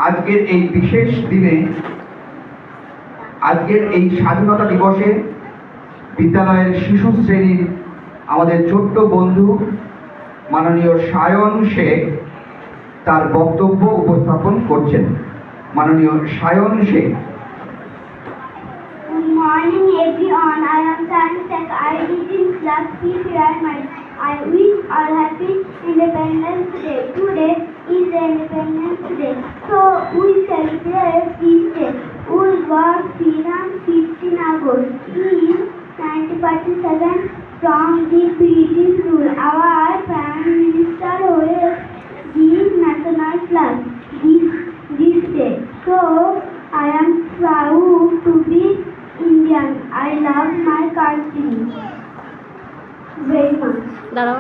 আজকের এই বিশেষ দিনে, আজকের এই স্বাধীনতা দিবসে বিদ্যালয়ের শিশু শ্রেণীর আমাদের ছোট্ট বন্ধু মাননীয় সায়ন শেখ তার বক্তব্য উপস্থাপন করছেন। মাননীয় Sayan Sheikh. Good morning everyone. I am Sayan Sheikh. I teach in class 3 primary. I wish all happy Independence Day. Today is the Independence Day, so we celebrate this day. We got freedom 15 August in 1947 from the British rule. Our Prime Minister will give national flag this day. So I am proud to be Indian. I love my country very much. দাঁড়াও।